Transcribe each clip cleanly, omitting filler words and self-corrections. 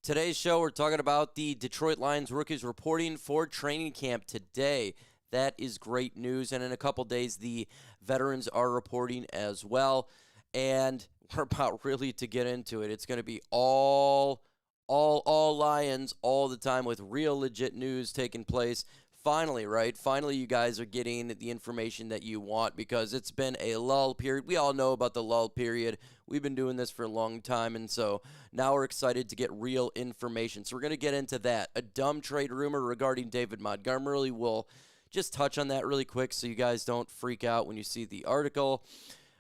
Today's show, we're talking about the Detroit Lions rookies reporting for training camp today. That is great news. And in a couple days, the veterans are reporting as well. And we're about really to get into it. It's going to be all Lions all the time with real legit news taking place. Finally, right? Finally, you guys are getting the information that you want because it's been a lull period. We all know about the lull period. We've been doing this for a long time, and so now we're excited to get real information. So we're going to get into that. A dumb trade rumor regarding David Montgomery. We'll just touch on that really quick so you guys don't freak out when you see the article.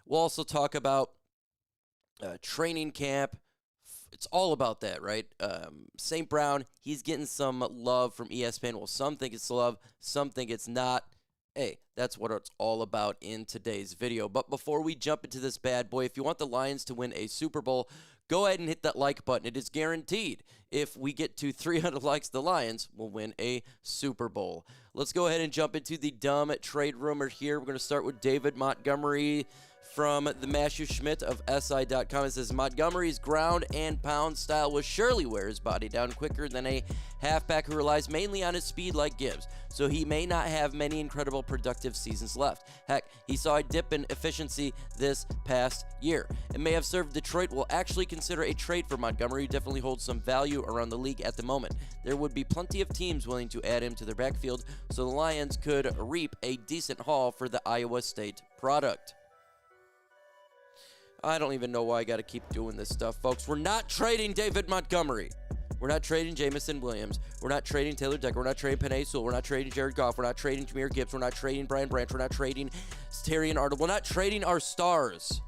We'll also talk about training camp. It's all about that, right? St. Brown, he's getting some love from ESPN. Well, some think it's love, some think it's not. Hey, that's what it's all about in today's video. But before we jump into this bad boy, if you want the Lions to win a Super Bowl, go ahead and hit that like button. It is guaranteed. If we get to 300 likes, the Lions will win a Super Bowl. Let's go ahead and jump into the dumb trade rumor here. We're going to start with David Montgomery from the Matthew Schmidt of SI.com. It says, Montgomery's ground and pound style will surely wear his body down quicker than a halfback who relies mainly on his speed like Gibbs, so he may not have many incredible productive seasons left. Heck, he saw a dip in efficiency this past year. It may have served Detroit will actually consider a trade for Montgomery, who definitely holds some value around the league at the moment. There would be plenty of teams willing to add him to their backfield, so the Lions could reap a decent haul for the Iowa State product. I don't even know why I got to keep doing this stuff, folks. We're not trading David Montgomery. We're not trading Jamison Williams. We're not trading Taylor Decker. We're not trading Penei Sewell. We're not trading Jared Goff. We're not trading Jahmyr Gibbs. We're not trading Brian Branch. We're not trading Terrion Arnold. We're not trading our stars.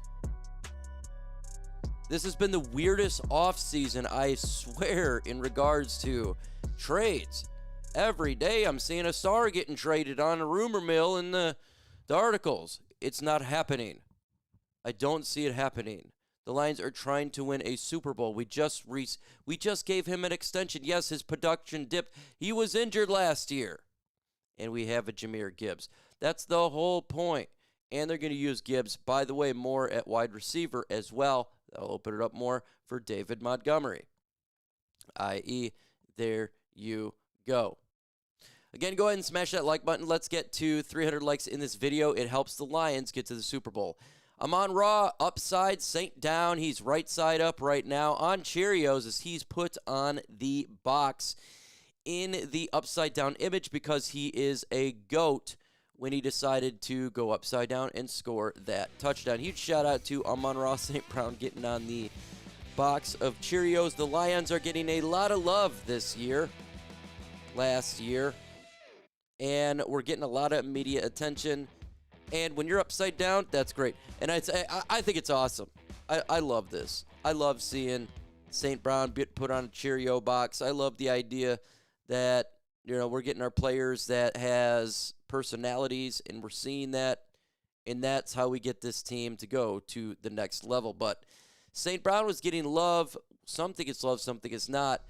This has been the weirdest offseason, I swear, in regards to trades. Every day I'm seeing a star getting traded on a rumor mill in the articles. It's not happening. I don't see it happening. The Lions are trying to win a Super Bowl. We just gave him an extension. Yes, his production dipped. He was injured last year. And we have a Jahmyr Gibbs. That's the whole point. And they're going to use Gibbs, by the way, more at wide receiver as well. That'll open it up more for David Montgomery. I.e., there you go. Again, go ahead and smash that like button. Let's get to 300 likes in this video. It helps the Lions get to the Super Bowl. Amon-Ra upside, Saint down. He's right side up right now on Cheerios as he's put on the box in the upside down image because he is a GOAT when he decided to go upside down and score that touchdown. Huge shout out to Amon-Ra St. Brown getting on the box of Cheerios. The Lions are getting a lot of love this year, last year, and we're getting a lot of media attention. And when you're upside down, that's great. And I think it's awesome. I love this. I love seeing St. Brown put on a Cheerio box. I love the idea that, we're getting our players that has personalities, and we're seeing that, and that's how we get this team to go to the next level. But St. Brown was getting love. Some think it's love, some think it's not,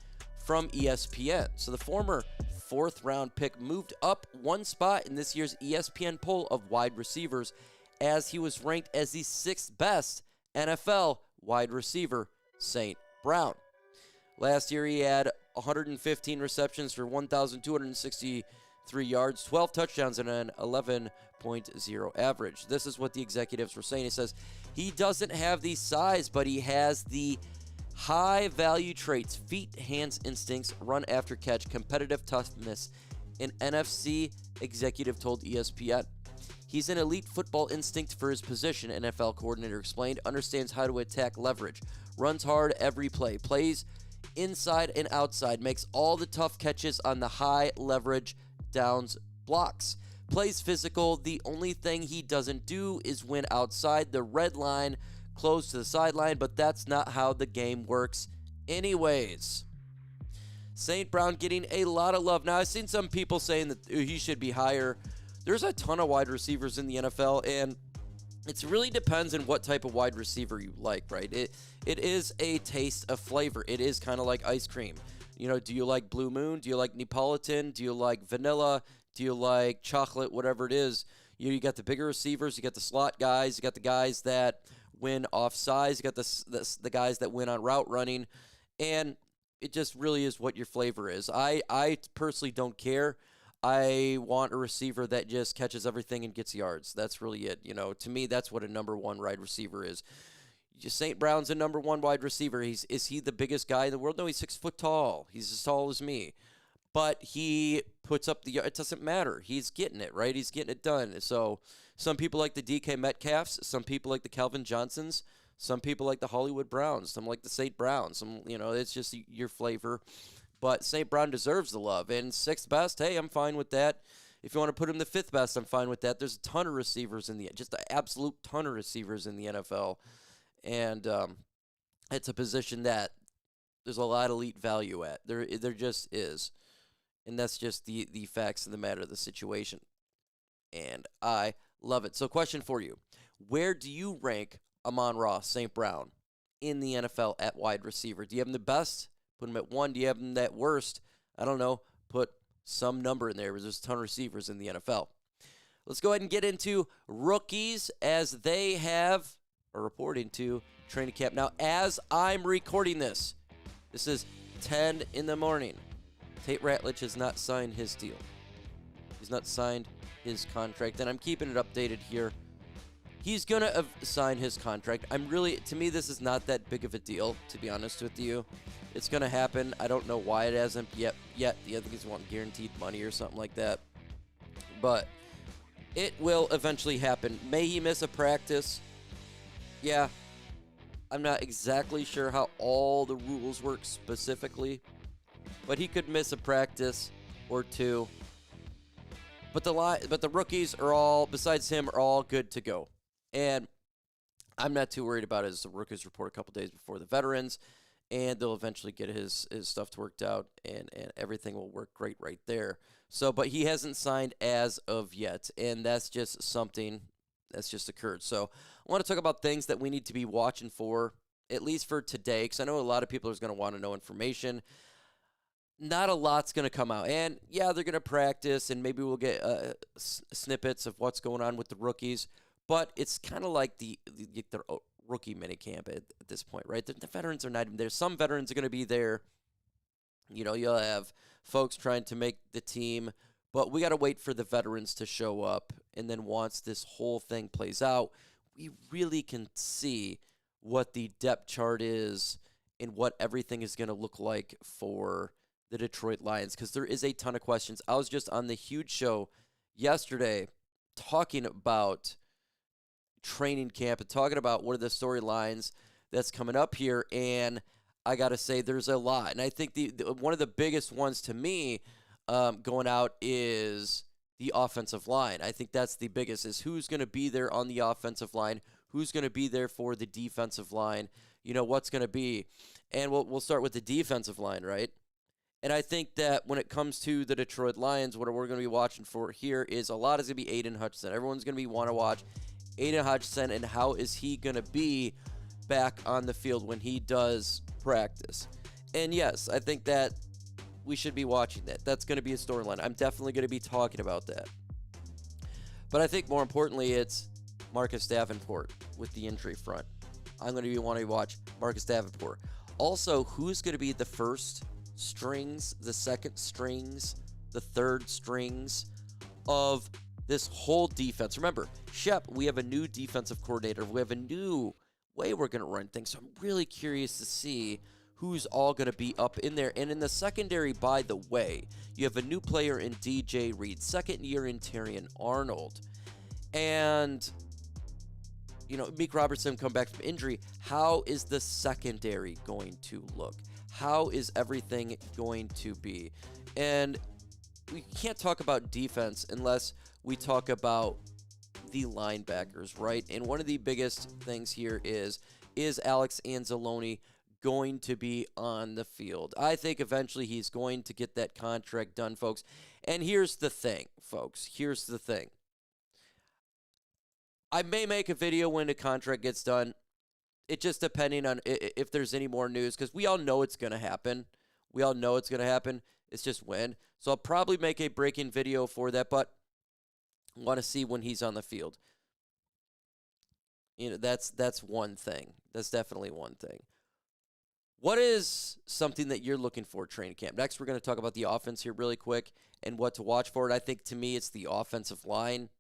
from ESPN. So the former fourth-round pick moved up one spot in this year's ESPN poll of wide receivers as he was ranked as the sixth best NFL wide receiver, St. Brown. Last year, he had 115 receptions for 1,263 yards, 12 touchdowns, and an 11.0 average. This is what the executives were saying. He says, he doesn't have the size, but he has the high-value traits: feet, hands, instincts, run after catch, competitive toughness, an NFC executive told ESPN. He's an elite football instinct for his position, NFL coordinator explained, understands how to attack leverage, runs hard every play, plays inside and outside, makes all the tough catches on the high leverage downs blocks, plays physical. The only thing he doesn't do is win outside the red line, close to the sideline, but that's not how the game works anyways. St. Brown getting a lot of love. Now, I've seen some people saying that he should be higher. There's a ton of wide receivers in the NFL, and it really depends on what type of wide receiver you like, right? It is a taste of flavor. It is kind of like ice cream. Do you like Blue Moon? Do you like Neapolitan? Do you like vanilla? Do you like chocolate? Whatever it is. You got the bigger receivers. You got the slot guys. You got the guys that win off size. You got the guys that win on route running. And it just really is what your flavor is. I personally don't care. I want a receiver that just catches everything and gets yards. That's really it. To me, that's what a number one wide receiver is. St. Brown's a number one wide receiver. Is he the biggest guy in the world? No, he's 6 foot tall. He's as tall as me. But he puts up it doesn't matter. He's getting it, right? He's getting it done. So some people like the DK Metcalfs. Some people like the Calvin Johnsons. Some people like the Hollywood Browns. Some like the St. Browns. It's just your flavor. But St. Brown deserves the love. And 6th best, hey, I'm fine with that. If you want to put him the 5th best, I'm fine with that. There's a ton of receivers just an absolute ton of receivers in the NFL. And it's a position that there's a lot of elite value at. There just is. And that's just the facts of the matter of the situation. And I love it. So question for you. Where do you rank Amon-Ra St. Brown in the NFL at wide receiver? Do you have him the best? Put him at 1. Do you have him at worst? I don't know. Put some number in there because there's a ton of receivers in the NFL. Let's go ahead and get into rookies as they are reporting to training camp. Now, as I'm recording this is 10 in the morning. Tate Ratledge has not signed his deal. He's not signed his contract, and I'm keeping it updated here. He's going to sign his contract. To me, this is not that big of a deal, to be honest with you. It's going to happen. I don't know why it hasn't yet. I think he's wanting guaranteed money or something like that. But it will eventually happen. May he miss a practice? Yeah. I'm not exactly sure how all the rules work specifically, but he could miss a practice or two. But the rookies are all, besides him, are all good to go. And I'm not too worried about it as the rookies report a couple days before the veterans, and they'll eventually get his stuff worked out, and everything will work great right there. So, but he hasn't signed as of yet, and that's just something that's just occurred. So I want to talk about things that we need to be watching for, at least for today, because I know a lot of people are going to want to know information. Not a lot's going to come out. And, yeah, they're going to practice, and maybe we'll get snippets of what's going on with the rookies. But it's kind of like the rookie minicamp at this point, right? The veterans are not even there. Some veterans are going to be there. You'll have folks trying to make the team. But we got to wait for the veterans to show up. And then once this whole thing plays out, we really can see what the depth chart is and what everything is going to look like for the Detroit Lions, because there is a ton of questions. I was just on the Huge Show yesterday talking about training camp and talking about what are the storylines that's coming up here, and I got to say there's a lot. And I think one of the biggest ones to me going out is the offensive line. I think that's the biggest, is who's going to be there on the offensive line, who's going to be there for the defensive line, what's going to be. And we'll start with the defensive line, right? And I think that when it comes to the Detroit Lions, what we're going to be watching for here is a lot is going to be Aiden Hutchinson. Everyone's going to want to watch Aiden Hutchinson and how is he going to be back on the field when he does practice. And yes, I think that we should be watching that. That's going to be a storyline. I'm definitely going to be talking about that. But I think more importantly, it's Marcus Davenport with the injury front. I'm going to be wanting to watch Marcus Davenport. Also, who's going to be the first strings, the second strings, the third strings of this whole defense? Remember, Shep, we have a new defensive coordinator. We have a new way we're going to run things. So I'm really curious to see who's all going to be up in there. And in the secondary, by the way, you have a new player in DJ Reed, second year in Terrion Arnold. And, Meek Robertson come back from injury. How is the secondary going to look? How is everything going to be? And we can't talk about defense unless we talk about the linebackers, right? And one of the biggest things here is Alex Anzalone going to be on the field? I think eventually he's going to get that contract done, folks. And here's the thing, folks. Here's the thing. I may make a video when the contract gets done. It just depending on if there's any more news, because we all know it's going to happen. We all know it's going to happen. It's just when. So I'll probably make a breaking video for that, but I want to see when he's on the field. That's one thing. That's definitely one thing. What is something that you're looking for training camp? Next, we're going to talk about the offense here really quick and what to watch for. And I think, to me, it's the offensive line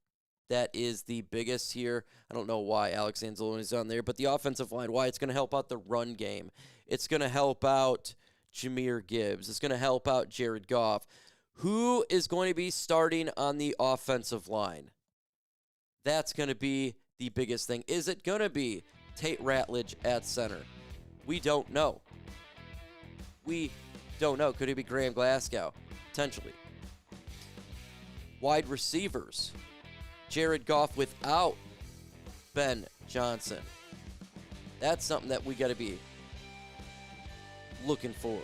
that is the biggest here. I don't know why Alex Anzalone is on there, but the offensive line, why it's going to help out the run game. It's going to help out Jahmyr Gibbs. It's going to help out Jared Goff. Who is going to be starting on the offensive line? That's going to be the biggest thing. Is it going to be Tate Ratledge at center? We don't know. We don't know. Could it be Graham Glasgow? Potentially. Wide receivers. Jared Goff without Ben Johnson. That's something that we got to be looking for.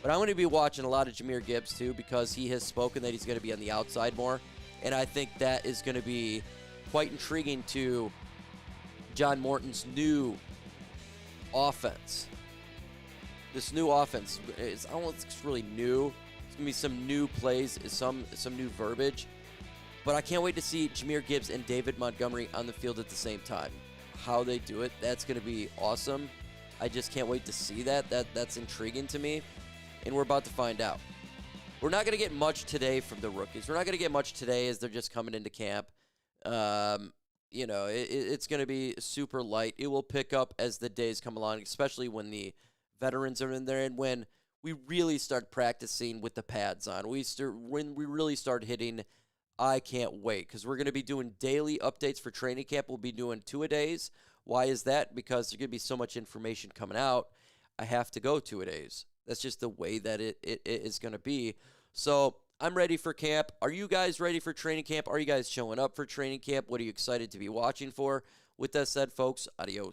But I'm going to be watching a lot of Jahmyr Gibbs too, because he has spoken that he's going to be on the outside more. And I think that is going to be quite intriguing to John Morton's new offense. This new offense is, I don't know if it's really new. It's going to be some new plays, some new verbiage. But I can't wait to see Jahmyr Gibbs and David Montgomery on the field at the same time. How they do it, that's going to be awesome. I just can't wait to see that. That's intriguing to me. And we're about to find out. We're not going to get much today from the rookies. We're not going to get much today as they're just coming into camp. It's going to be super light. It will pick up as the days come along, especially when the veterans are in there and when we really start practicing with the pads on. When we really start hitting, I can't wait, because we're going to be doing daily updates for training camp. We'll be doing 2-a-days. Why is that? Because there's going to be so much information coming out. I have to go 2-a-days. That's just the way that it is going to be. So I'm ready for camp. Are you guys ready for training camp? Are you guys showing up for training camp? What are you excited to be watching for? With that said, folks, adios.